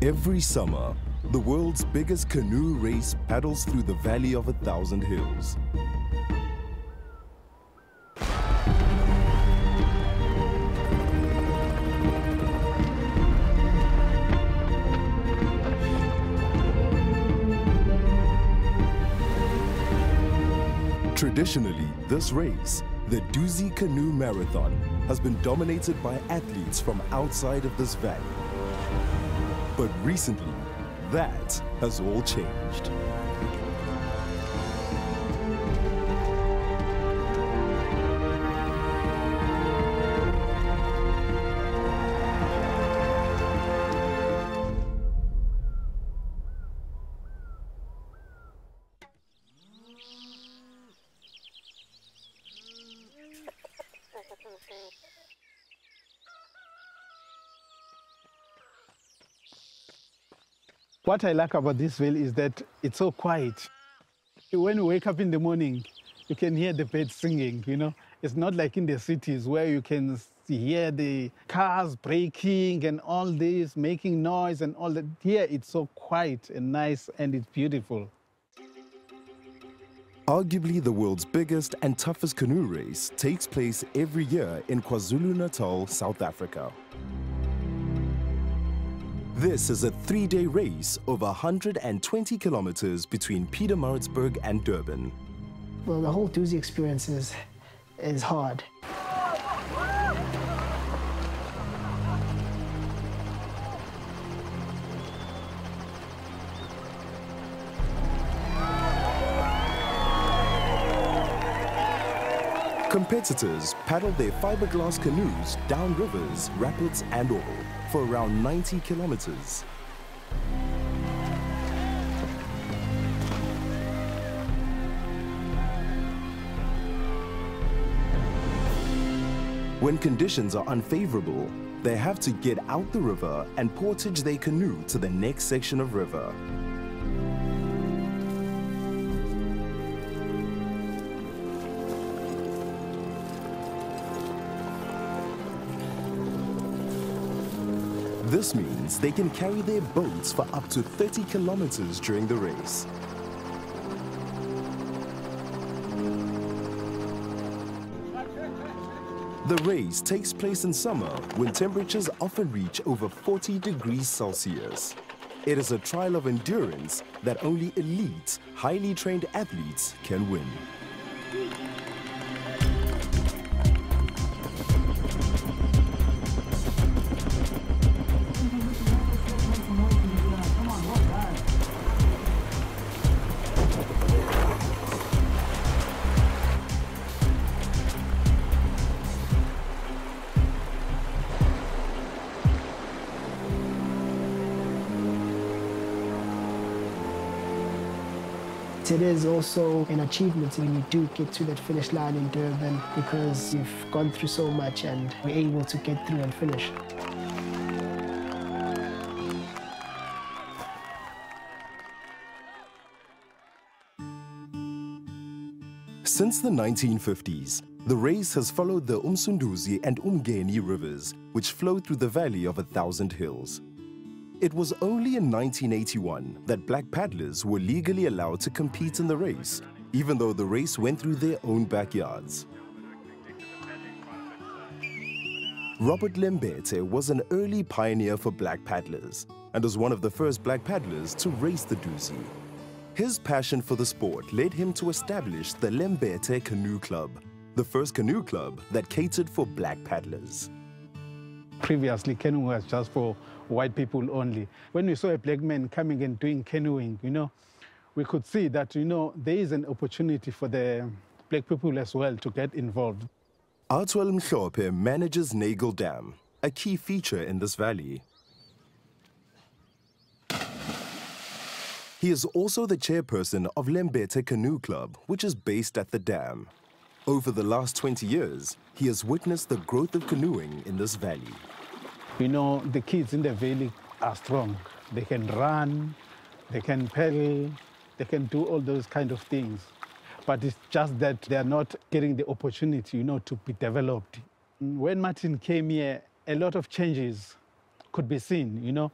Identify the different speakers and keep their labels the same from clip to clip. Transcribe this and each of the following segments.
Speaker 1: Every summer, the world's biggest canoe race paddles through the Valley of 1,000 Hills. Traditionally, this race, the Dusi Canoe Marathon, has been dominated by athletes from outside of this valley. But recently, that has all changed.
Speaker 2: What I like about this valley is that it's so quiet. When you wake up in the morning, you can hear the birds singing, you know. It's not like in the cities where you can hear the cars braking and all this, making noise and all that. Here, it's so quiet and nice and it's beautiful.
Speaker 1: Arguably the world's biggest and toughest canoe race takes place every year in KwaZulu Natal, South Africa. This is a 3-day race over 120 kilometers between Pietermaritzburg and Durban.
Speaker 3: Well, the whole Dusi experience is hard.
Speaker 1: Competitors paddle their fiberglass canoes down rivers, rapids and all for around 90 kilometers. When conditions are unfavorable, they have to get out the river and portage their canoe to the next section of river. This means they can carry their boats for up to 30 kilometers during the race. The race takes place in summer when temperatures often reach over 40 degrees Celsius. It is a trial of endurance that only elite, highly trained athletes can win.
Speaker 3: It is also an achievement when you do get to that finish line in Durban because you've gone through so much and we're able to get through and finish.
Speaker 1: Since the 1950s, the race has followed the Umsunduzi and Umgeni rivers, which flow through the Valley of 1,000 Hills. It was only in 1981 that black paddlers were legally allowed to compete in the race, even though the race went through their own backyards. Robert Lembete was an early pioneer for black paddlers and was one of the first black paddlers to race the Dusi. His passion for the sport led him to establish the Lembete Canoe Club, the first canoe club that catered for black paddlers.
Speaker 2: Previously, canoeing was just for white people only. When we saw a black man coming and doing canoeing, you know, we could see that, you know, there is an opportunity for the black people as well to get involved.
Speaker 1: Arduous Mhlophe manages Nagel Dam, a key feature in this valley. He is also the chairperson of Lembete Canoe Club, which is based at the dam. Over the last 20 years, he has witnessed the growth of canoeing in this valley.
Speaker 2: You know, the kids in the valley are strong. They can run, they can paddle, they can do all those kind of things. But it's just that they are not getting the opportunity, you know, to be developed. When Martin came here, a lot of changes could be seen, you know.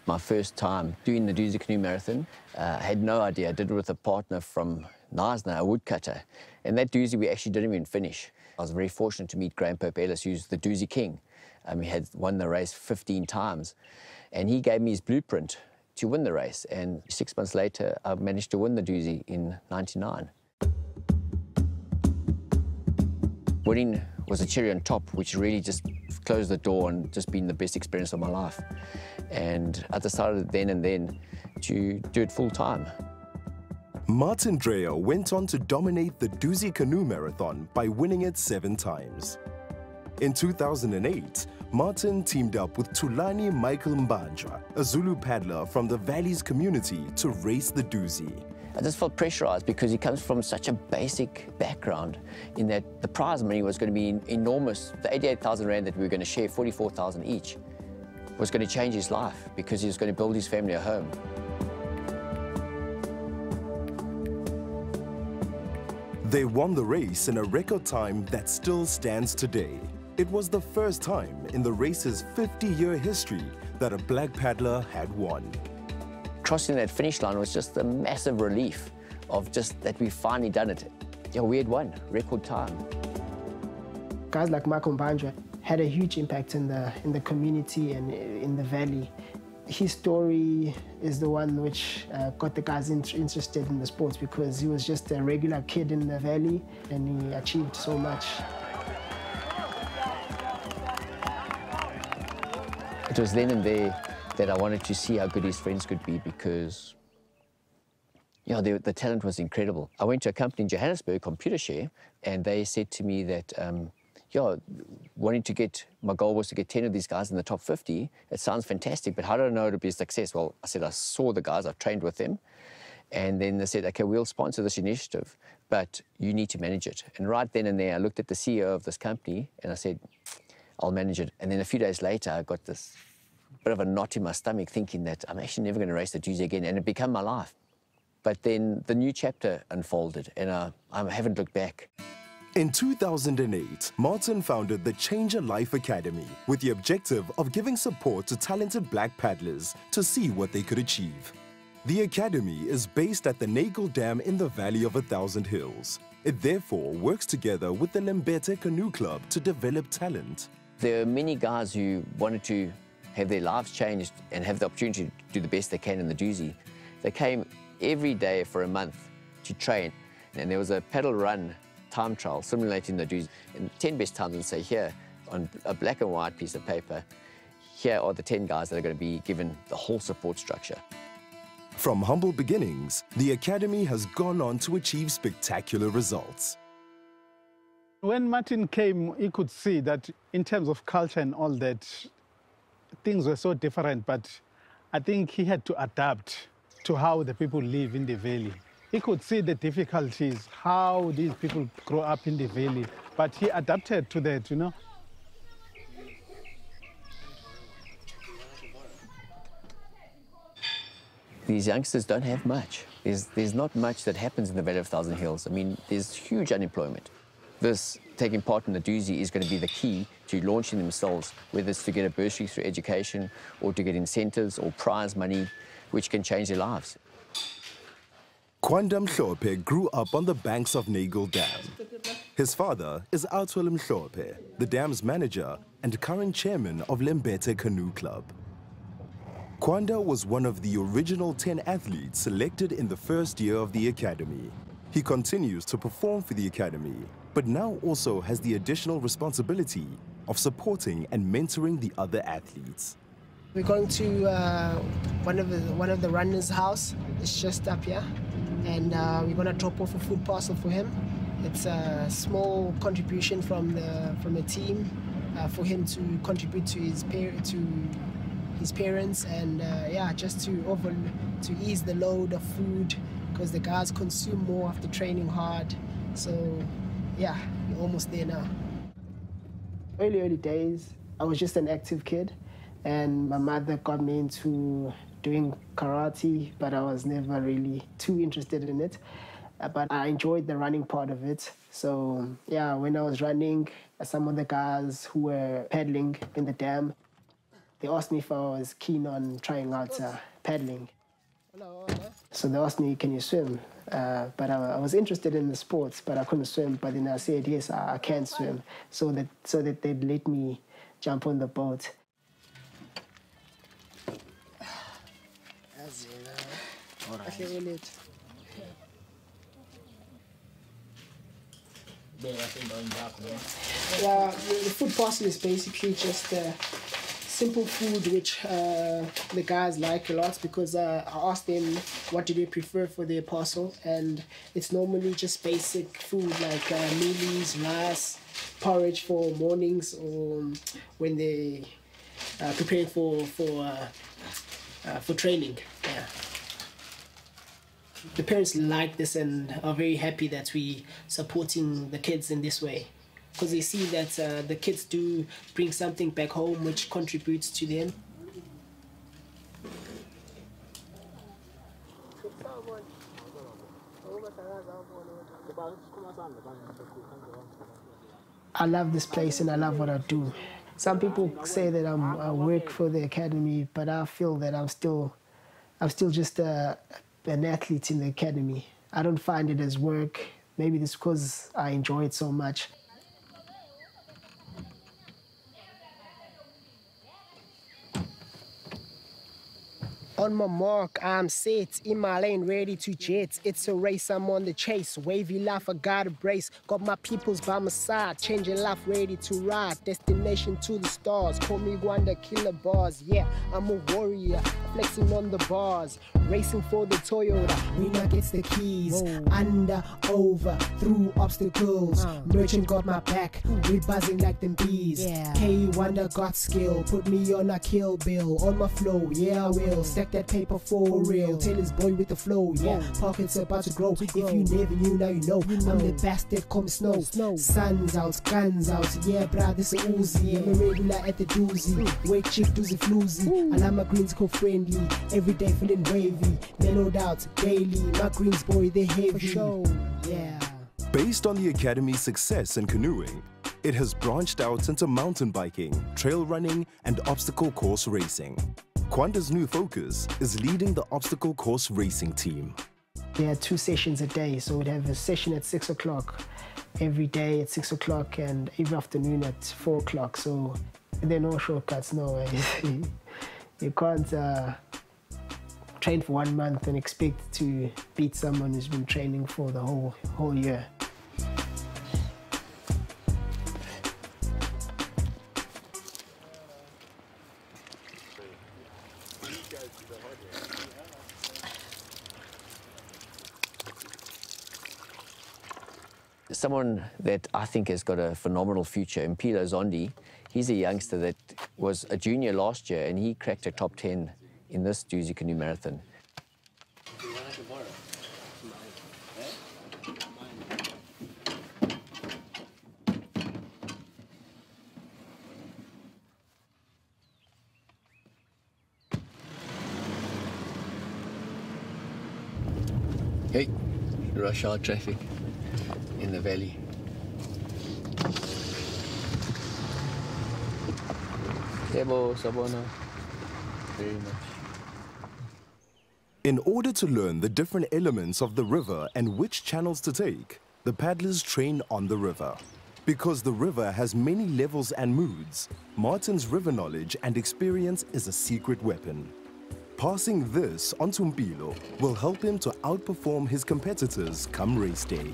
Speaker 4: My first time doing the Dusi Canoe Marathon, I had no idea. I did it with a partner from Knysna, a woodcutter. And that Dusi we actually didn't even finish. I was very fortunate to meet Graham Pope Ellis, who's the Dusi King. He had won the race 15 times. And he gave me his blueprint to win the race. And 6 months later, I managed to win the Dusi in '99. Winning was a cherry on top, which really just closed the door and just been the best experience of my life. And I decided then and then to do it full time.
Speaker 1: Martin Dreyer went on to dominate the Dusi Canoe Marathon by winning it 7 times. In 2008, Martin teamed up with Tulani Michael Mbanjwa, a Zulu paddler from the Valleys community, to race the Dusi.
Speaker 4: I just felt pressurized because he comes from such a basic background in that the prize money was going to be enormous. The 88,000 Rand that we were going to share, 44,000 each, was going to change his life because he was going to build his family a home.
Speaker 1: They won the race in a record time that still stands today. It was the first time in the race's 50-year history that a black paddler had won.
Speaker 4: Crossing that finish line was just a massive relief of just that we finally done it. Yeah, we had won, record time.
Speaker 3: Guys like Michael Mbanjwa had a huge impact in the community and in the valley. His story is the one which got the guys interested in the sports, because he was just a regular kid in the valley and he achieved so much.
Speaker 4: It was then and there that I wanted to see how good his friends could be, because the talent was incredible. I went to a company in Johannesburg, Computershare, and they said to me that, my goal was to get 10 of these guys in the top 50. It sounds fantastic, but how do I know it'll be a success? Well, I said I saw the guys, I've trained with them, and then they said, okay, we'll sponsor this initiative, but you need to manage it. And right then and there, I looked at the CEO of this company and I said, I'll manage it. And then a few days later, I got this bit of a knot in my stomach thinking that I'm actually never going to race the Dusi again, and it became my life. But then the new chapter unfolded and I haven't looked back.
Speaker 1: In 2008, Martin founded the Change a Life Academy with the objective of giving support to talented black paddlers to see what they could achieve. The academy is based at the Nagel Dam in the Valley of 1,000 Hills. It therefore works together with the Lembete Canoe Club to develop talent.
Speaker 4: There are many guys who wanted to have their lives changed and have the opportunity to do the best they can in the Dusi. They came every day for a month to train, and there was a paddle run time trial simulating the Dusi. And 10 best times would say here on a black and white piece of paper, here are the 10 guys that are going to be given the whole support structure.
Speaker 1: From humble beginnings, the academy has gone on to achieve spectacular results.
Speaker 2: When Martin came, he could see that in terms of culture and all that, things were so different, but I think he had to adapt to how the people live in the valley. He could see the difficulties, how these people grow up in the valley, but he adapted to that,
Speaker 4: These youngsters don't have much. There's not much that happens in the Valley of 1,000 Hills. I mean, there's huge unemployment. This taking part in the Dusi is going to be the key to launching themselves, whether it's to get a bursary through education or to get incentives or prize money, which can change their lives.
Speaker 1: Kwanda Mhlophe grew up on the banks of Nagel Dam. His father is Outwell Mhlophe, the dam's manager and current chairman of Lembete Canoe Club. Kwanda was one of the original 10 athletes selected in the first year of the academy. He continues to perform for the academy, but now also has the additional responsibility of supporting and mentoring the other athletes.
Speaker 3: We're going to one of the runners' house. It's just up here, and we're going to drop off a food parcel for him. It's a small contribution from the team for him to contribute to his parents, and just to ease the load of food, because the guys consume more after training hard. So yeah, we're almost there now. Early days, I was just an active kid, and my mother got me into doing karate, but I was never really too interested in it. But I enjoyed the running part of it. So yeah, when I was running, some of the guys who were paddling in the dam, They asked me if I was keen on trying out paddling. So they asked me, can you swim? But I was interested in the sports, but I couldn't swim. But then I said, yes, I can swim, so that they'd let me jump on the boat. Yeah, the food parcel is basically just simple food which the guys like a lot, because I asked them what do they prefer for their parcel, and it's normally just basic food like mealies, rice, porridge for mornings, or when they preparing for training. Yeah. The parents like this and are very happy that we supporting the kids in this way, because they see that the kids do bring something back home which contributes to them. I love this place and I love what I do. Some people say that I work for the academy, but I feel that I'm still just an athlete in the academy. I don't find it as work. Maybe it's because I enjoy it so much. On my mark, I'm set, in my lane, ready to jet. It's a race, I'm on the chase. Wavy life, I got a brace. Got my peoples by my side, changing life, ready to ride. Destination to the stars, call me Wanda, killer bars. Yeah, I'm a warrior, flexing on the bars. Racing for the Toyota, winner gets the keys. Under, over, through obstacles. Merchant got my back, we buzzing like them bees. K Wanda got skill, put me on a kill bill. On my flow, yeah I will. Stack that paper for real. Taylor's boy with the flow, yeah. Pockets about to grow. If you never knew, now you know. I'm the bastard, call me Snow. Sun's out, guns out. Yeah, bruh, this is Uzi. I'm a regular at the Dusi. Wake chick, Dusi floozy. I like my greens co-friendly. Every day feeling wavy. Mellowed out daily. My greens, boy, they heavy. Show, yeah.
Speaker 1: Based on the Academy's success in canoeing, it has branched out into mountain biking, trail running, and obstacle course racing. Kwanda's new focus is leading the obstacle course racing team.
Speaker 3: We had 2 sessions a day, so we'd have a session at 6 o'clock every day at 6 o'clock, and every afternoon at 4 o'clock. So there are no shortcuts, no way. You can't train for 1 month and expect to beat someone who's been training for the whole year.
Speaker 4: Someone that I think has got a phenomenal future, Mpilo Zondi. He's a youngster that was a junior last year, and he cracked a top 10 in this Dusi Canoe Marathon. Hey, rush hour traffic in the valley. Tebo, Sabona, very much.
Speaker 1: In order to learn the different elements of the river and which channels to take, the paddlers train on the river. Because the river has many levels and moods, Martin's river knowledge and experience is a secret weapon. Passing this on to Mpilo will help him to outperform his competitors come race day.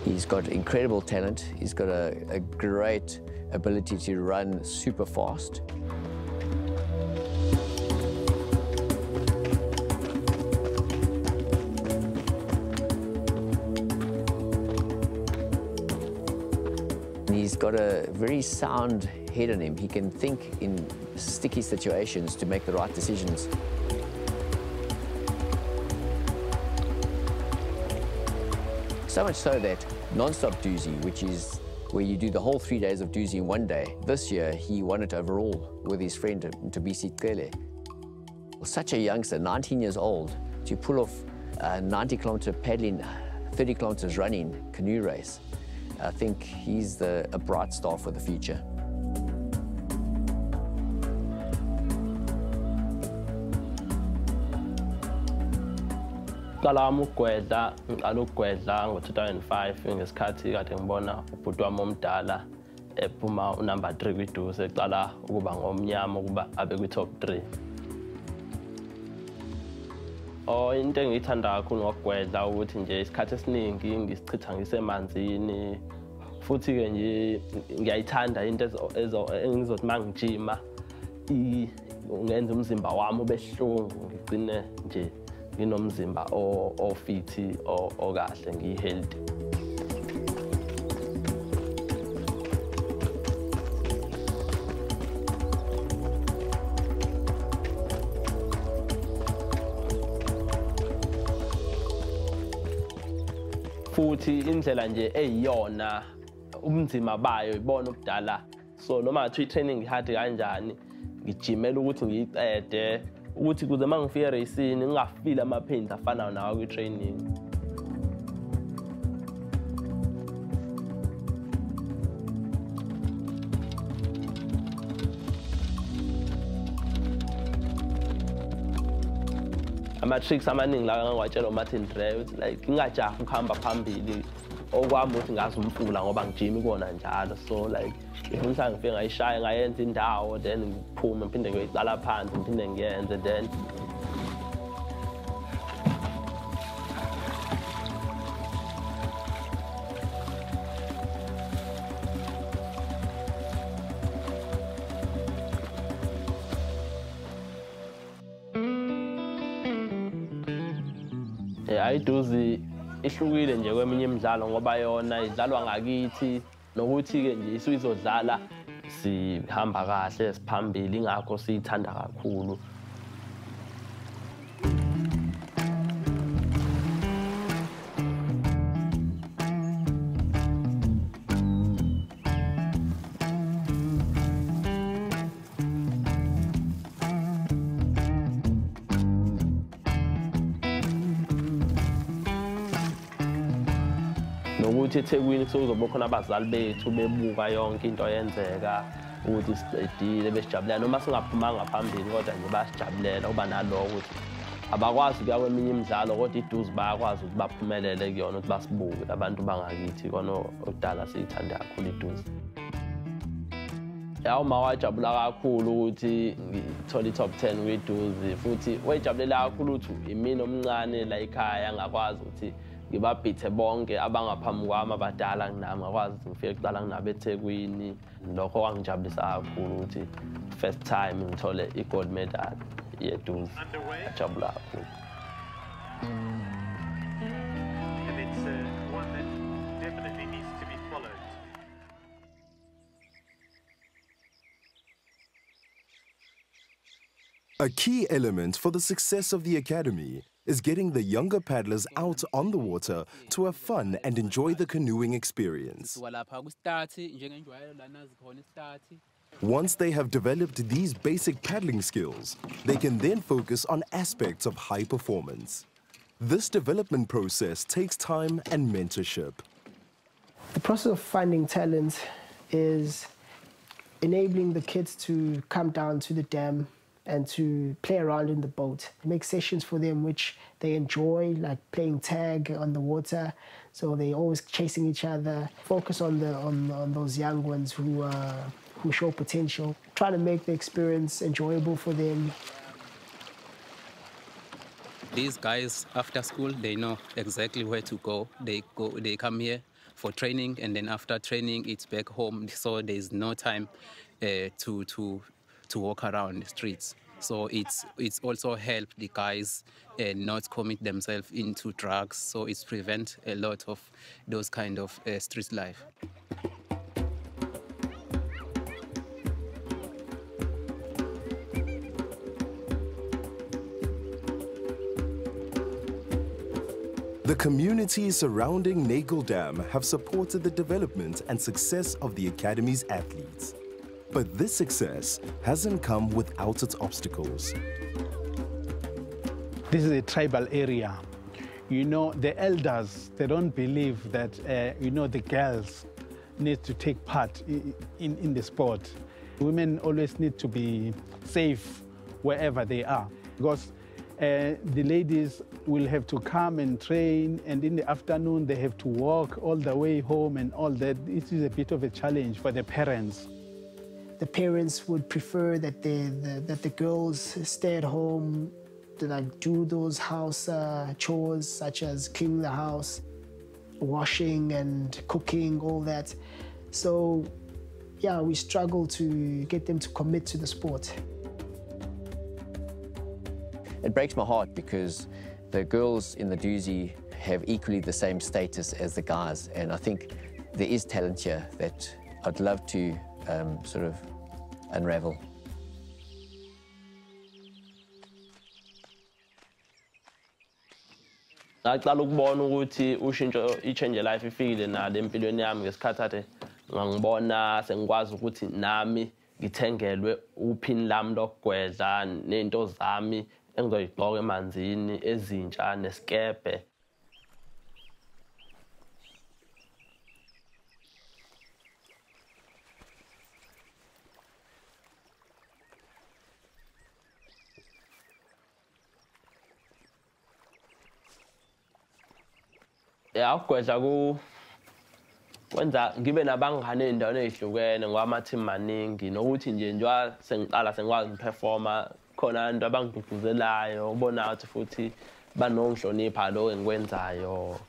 Speaker 4: He's got incredible talent. He's got a great ability to run super fast. He's got a very sound head on him. He can think in sticky situations to make the right decisions. So much so that non-stop Dusi, which is where you do the whole 3 days of Dusi in one day, this year he won it overall with his friend Dusi Canoe. Such a youngster, 19 years old, to pull off a 90-kilometer paddling, 30 kilometers running canoe race. I think he's a bright star for the future.
Speaker 5: Ngicala ukugwedla, ngiqala ukugwedla ngo-2005 ngesikhathi kade ngibona ubhuti wami omdala ephuma unumber 3 kwiDusi, eqala ukuba ngomnyama ukuba abe kwi-top 3. Into engiyithanda kakhulu ngokugwedla ukuthi nje isikhathi esiningi ngisichitha ngisemanzini, futhi-ke nje ngiyayithanda into engizothi uma ngijima ungenza umzimba wami ube buhlungu, ngigcine nje nginomzimba ofithi okahle, ngiyi-healthy. Futhi indlela nje eyiyona ubunzima bayo ibona ubudala, so noma ngathi i-training hard kanjani ngijimela ukuthi ngiyiqede, ukuthi kuze uma ngifika eracini ngingafili ama-pains afanayo nawo kwi-training. Ama-tricks amaningi la ngangiwatshela uMartin Dre ukuthi like ngingajahi ukuhamba phambili, okwami ukuthi ngazi umfula ngoba ngijimi kona njalo, so like if mhlawumbe ngifike ngayishaya ngayenza indawo then ngiphume ngiphinde ngiyoyiqala phansi ngiphinde ngiyenze then. iDusi ihlukile nje kweminye imidlalo ngoba yona idlalwa ngakithi, nokuthi-ke nje isuke izodlala sihamba kahle siphambili, ingakho siyithanda kakhulu. Nokuthi eThekwini kuzoba khona abazali bethu bebuka yonke into yenzeka, ukuthi siqedile besijabulele, noma singaphumanga phambili kodwa nje bayasijabulela kuba naloko ukuthi abakwazi ukuya kweminye imidlalo kodwa iDusi bayakwazi ukuthi baphumelele kuyona, ukuthi basibuke abantu bangakithi. Kona okudala siyithanda kakhulu iDusi. Uma wajabula kakhulu ukuthi ngithole i-top 10 kwiDusi, futhi wayejabulela kakhulu ukuthi imina omncane la ekhaya ngakwazi ukuthi ngibabhithe bonke abangaphambi kwami abadala kunami, ngakwazi ukuthi ngifike kuqala nginabo eThekwini. Lokho kwangijabulisa kakhulu ukuthi first time ngithole i-gold medal yeDusi, ngajabula kakhulu.
Speaker 6: And it's one that definitely needs to be followed.
Speaker 1: A key element for the success of the academy is getting the younger paddlers out on the water to have fun and enjoy the canoeing experience. Once they have developed these basic paddling skills, they can then focus on aspects of high performance. This development process takes time and mentorship.
Speaker 3: The process of finding talent is enabling the kids to come down to the dam and to play around in the boat. Make sessions for them which they enjoy, like playing tag on the water. So they're always chasing each other. Focus on those young ones who show potential. Trying to make the experience enjoyable for them.
Speaker 7: These guys, after school, they know exactly where to go. They come here for training, and then after training, it's back home. So there's no time to walk around the streets. So it's also helped the guys not commit themselves into drugs. So it's prevent a lot of those kind of street life.
Speaker 1: The communities surrounding Nagel Dam have supported the development and success of the Academy's athletes. But this success hasn't come without its obstacles.
Speaker 2: This is a tribal area. You know, the elders, they don't believe that, the girls need to take part in the sport. Women always need to be safe wherever they are, because the ladies will have to come and train, and in the afternoon they have to walk all the way home and all that. It is a bit of a challenge for the parents.
Speaker 3: The parents would prefer that the girls stay at home to do those house chores, such as cleaning the house, washing and cooking, all that. So, yeah, we struggle to get them to commit to the sport.
Speaker 4: It breaks my heart because the girls in the Dusi have equally the same status as the guys, and I think there is talent here that I'd love to sort of unravel.
Speaker 5: Ngaqala ukubona ukuthi ushintsho i-change life ifikile nalo empilweni yami ngesikhathi ade ngangibona sengikwazi ukuthi nami ngithengelwe uphini lami lokugwedla nezinto zami engizoyigqoka emanzini ezintsha nesikepe. Ukugwedla kwenza ngibe nabangane ey'ndaweni ey'hlukene ngoba ama-team maningi, nokuthi nje njengoba sengiqala sengikwazi ukuphefoma khona abantu abangigqugquzelayo ubonayo ukuthi futhi banongihlonipha lokho engikwenzayo.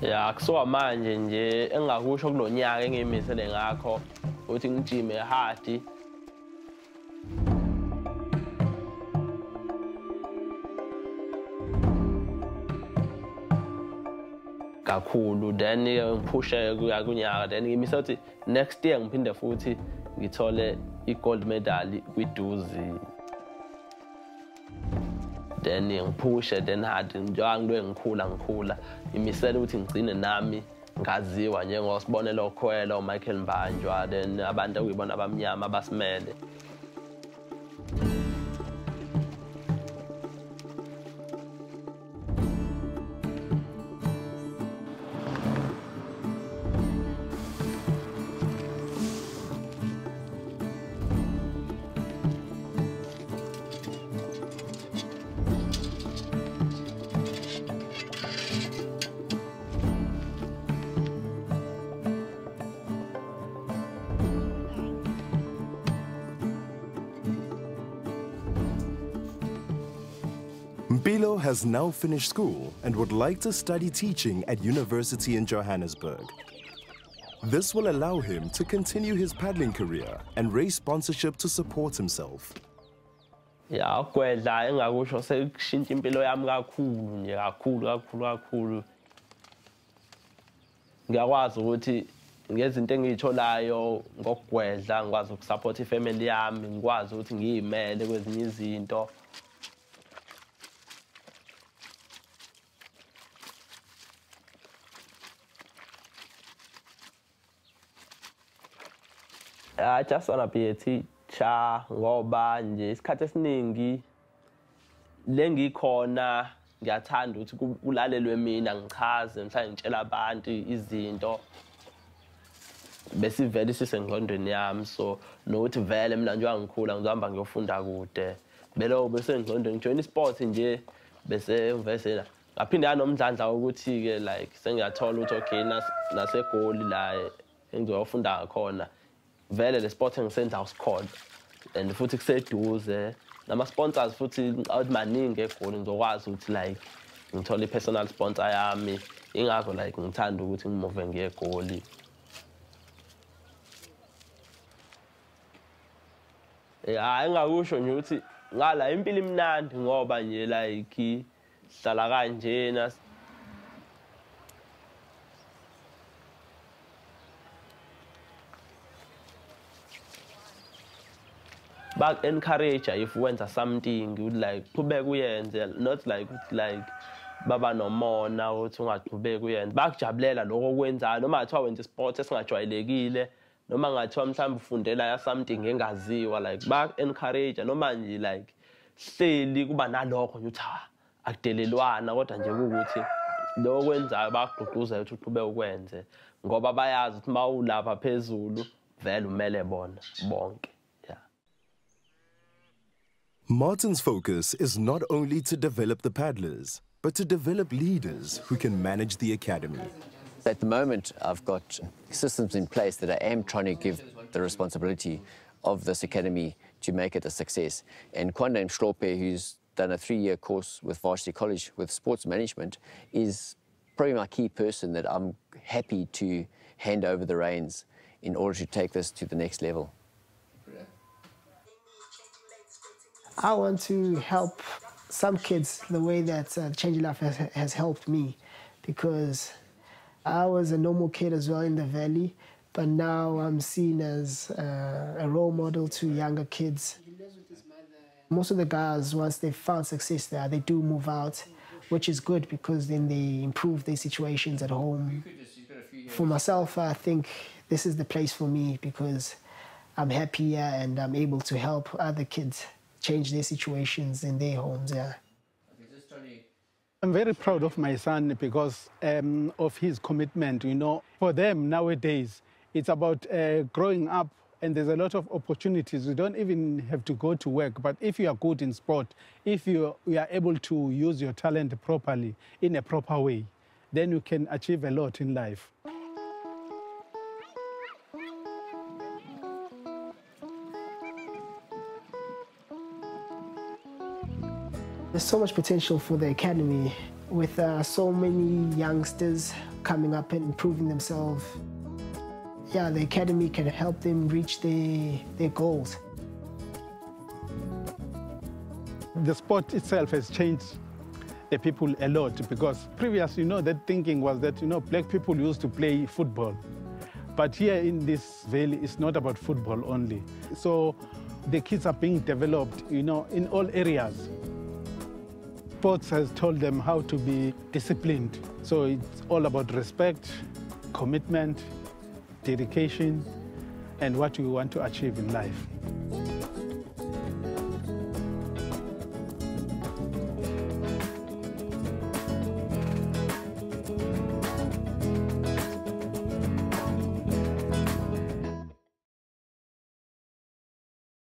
Speaker 5: Ya kusuka manje nje engakusho kulonyaka engiyimisele ngakho ukuthi ngijime hard. Kakhulu then ngiphushe kuya kunyaka then ngimise ukuthi next year ngiphinde futhi ngithole i-gold medal kwi-Dusi. Then ngiphushe then hard njengoba ngikhula imisela ukuthi ngigcine nami ngaziwa njengosibonelo Khwela uMichael Mbanjwa then abantu okuyibona abamnyama basimele.
Speaker 1: Mpilo has now finished school and would like to study teaching at university in Johannesburg. This will allow him to continue his paddling career and raise sponsorship to support himself.
Speaker 5: Ya ukugwedla engakusho sekushintsha impilo yami kakhulu nje kakhulu. Ngiyakwazi ukuthi ngezinto engiyitholayo ngokugwedla ngikwazi ukusupport ifamily yami, ngikwazi ukuthi ngiyimele kwezinye izinto. I just want to be a teacher ngoba nje isikhathi esiningi lengikhona ngiyathanda ukuthi kulalelwe mina ngichaze mhlawumbe ngitshela abantu izinto bese vele sisengqondweni yami so nokuthi vele mina njengoba ngikhula ngizohamba ngiyofunda kude belo bese ngqondweni ngijoin isport nje bese ngivesela ngaphinde yanomdlandla ukuthi ke like sengiyathola ukuthi okay nasegoli la engizofunda khona vele le sport engisenza usikhona and futhi kuseduze nama sponsors futhi maningi egoli ngizokwazi ukuthi like ngithola i-personal sponsor yami, ingakho like ngithanda ukuthi ngimove ngiye eGoli. Hayi ngakusho nje ukuthi ngala impilo imnandi ngoba nje like sihlala kanjena. Back encourage if wenza something you like qhubeka uyenze, not like baba nomona uthi ungaqhubeka uyenze, bakujabulela lokho okwenzayo noma ngathiwa wenza isport esingajwayelekile noma ngathiwa mhlawumbe ufundela ya something engaziwa, like back encourage noma nje like hleli kuba nalokho nje uthi akudelelwana kodwa nje ukuthi lo okwenzayo bagqugquza ukuthi uqhubeka ukwenze ngoba bayazi ukuthi mawulapha phezulu vele umele bona bonke.
Speaker 1: Martin's focus is not only to develop the paddlers, but to develop leaders who can manage the academy.
Speaker 4: At the moment, I've got systems in place that I am trying to give the responsibility of this academy to make it a success. And Kwandane Shlope, who's done a 3-year course with Varsity College with sports management, is probably my key person that I'm happy to hand over the reins in order to take this to the next level.
Speaker 3: I want to help some kids the way that Change Life has helped me, because I was a normal kid as well in the valley, but now I'm seen as a role model to younger kids. Most of the guys, once they've found success there, they do move out, which is good because then they improve their situations at home. For myself, I think this is the place for me because I'm happier and I'm able to help other kids change their situations in their homes, yeah.
Speaker 2: I'm very proud of my son because of his commitment, you know. For them nowadays, it's about growing up and there's a lot of opportunities. You don't even have to go to work, but if you are good in sport, if you are able to use your talent properly, in a proper way, then you can achieve a lot in life.
Speaker 3: There's so much potential for the academy with so many youngsters coming up and improving themselves. Yeah, the academy can help them reach their goals.
Speaker 2: The sport itself has changed the people a lot because previously, you know, that thinking was that, you know, black people used to play football. But here in this valley, it's not about football only. So the kids are being developed, you know, in all areas. Sports has told them how to be disciplined. So it's all about respect, commitment, dedication, and what you want to achieve in life.